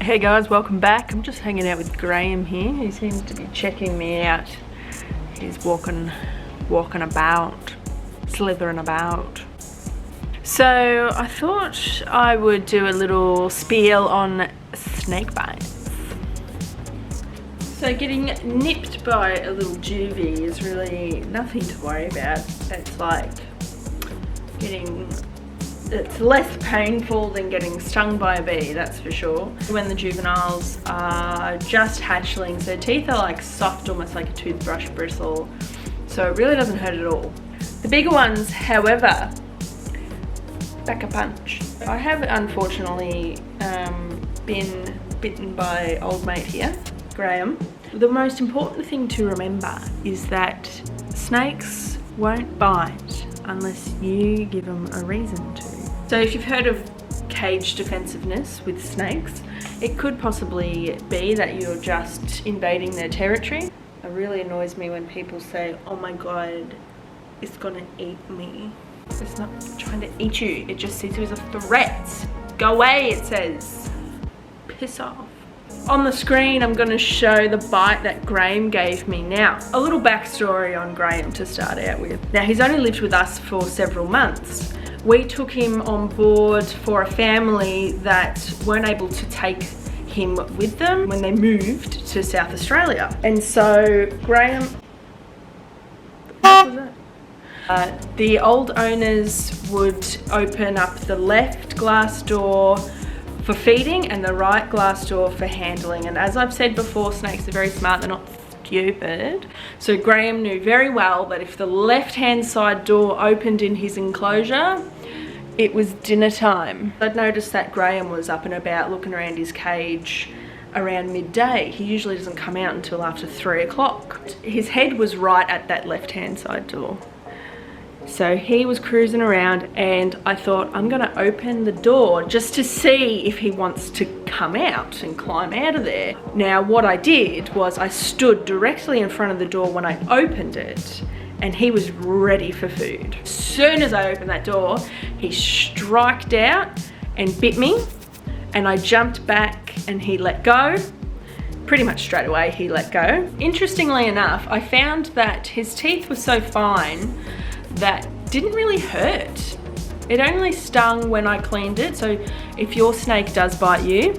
Hey guys, welcome back. I'm just hanging out with Graham here. He seems to be checking me out. He's walking about, slithering about. So I thought I would do a little spiel on snake bites. So getting nipped by a little juvie is really nothing to worry about. It's like it's less painful than getting stung by a bee, that's for sure. When the juveniles are just hatchlings, their teeth are like soft, almost like a toothbrush bristle, so it really doesn't hurt at all. The bigger ones, however, pack a punch. I have unfortunately been bitten by old mate here, Graham. The most important thing to remember is that snakes won't bite unless you give them a reason to. So if you've heard of cage defensiveness with snakes, it could possibly be that you're just invading their territory. It really annoys me when people say, oh my god, it's gonna eat me. It's not trying to eat you, it just sees you as a threat. Go away, it says. Piss off. On the screen, I'm going to show the bite that Graham gave me. Now, a little backstory on Graham to start out with. Now, he's only lived with us for several months. We took him on board for a family that weren't able to take him with them when they moved to South Australia. And so, Graham... What was that? The old owners would open up the left glass door for feeding and the right glass door for handling. And as I've said before, snakes are very smart, they're not stupid. So Graham knew very well that if the left-hand side door opened in his enclosure, it was dinner time. I'd noticed that Graham was up and about looking around his cage around midday. He usually doesn't come out until after 3 o'clock. His head was right at that left-hand side door. So he was cruising around and I thought, I'm gonna open the door just to see if he wants to come out and climb out of there. Now what I did was I stood directly in front of the door when I opened it and he was ready for food. As soon as I opened that door, he striked out and bit me and I jumped back and he let go. Pretty much straight away he let go. Interestingly enough, I found that his teeth were so fine that didn't really hurt. It only stung when I cleaned it. So if your snake does bite you,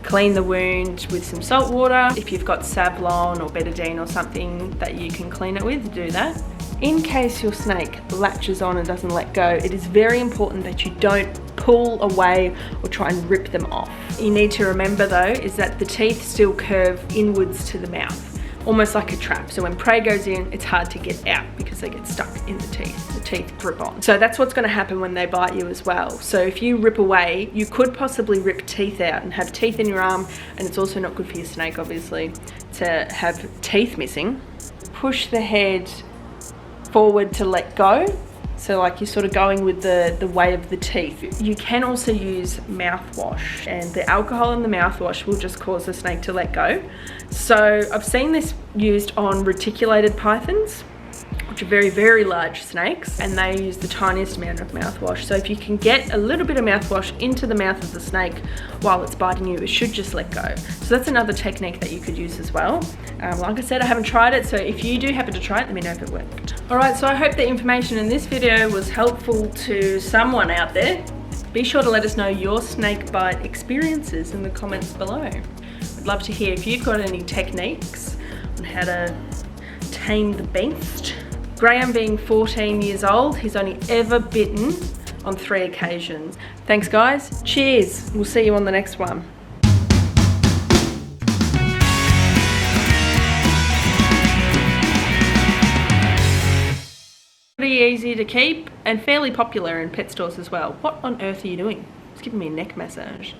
clean the wound with some salt water. If you've got Savlon or betadine or something that you can clean it with, do that. In case your snake latches on and doesn't let go, it is very important that you don't pull away or try and rip them off. You need to remember though, is that the teeth still curve inwards to the mouth, almost like a trap. So when prey goes in, it's hard to get out because they get stuck in the teeth. The teeth grip on. So that's what's going to happen when they bite you as well. So if you rip away, you could possibly rip teeth out and have teeth in your arm, and it's also not good for your snake, obviously, to have teeth missing. Push the head forward to let go. So like you're sort of going with the way of the teeth. You can also use mouthwash, and the alcohol in the mouthwash will just cause the snake to let go. So I've seen this used on reticulated pythons, which are very, very large snakes, and they use the tiniest amount of mouthwash. So if you can get a little bit of mouthwash into the mouth of the snake while it's biting you, it should just let go. So that's another technique that you could use as well. Like I said, I haven't tried it, so if you do happen to try it, let me know if it worked. Alright, so I hope the information in this video was helpful to someone out there. Be sure to let us know your snake bite experiences in the comments below. I'd love to hear if you've got any techniques on how to tame the beast. Graham being 14 years old, he's only ever bitten on 3 occasions. Thanks guys, cheers, we'll see you on the next one. Pretty easy to keep and fairly popular in pet stores as well. What on earth are you doing? It's giving me a neck massage.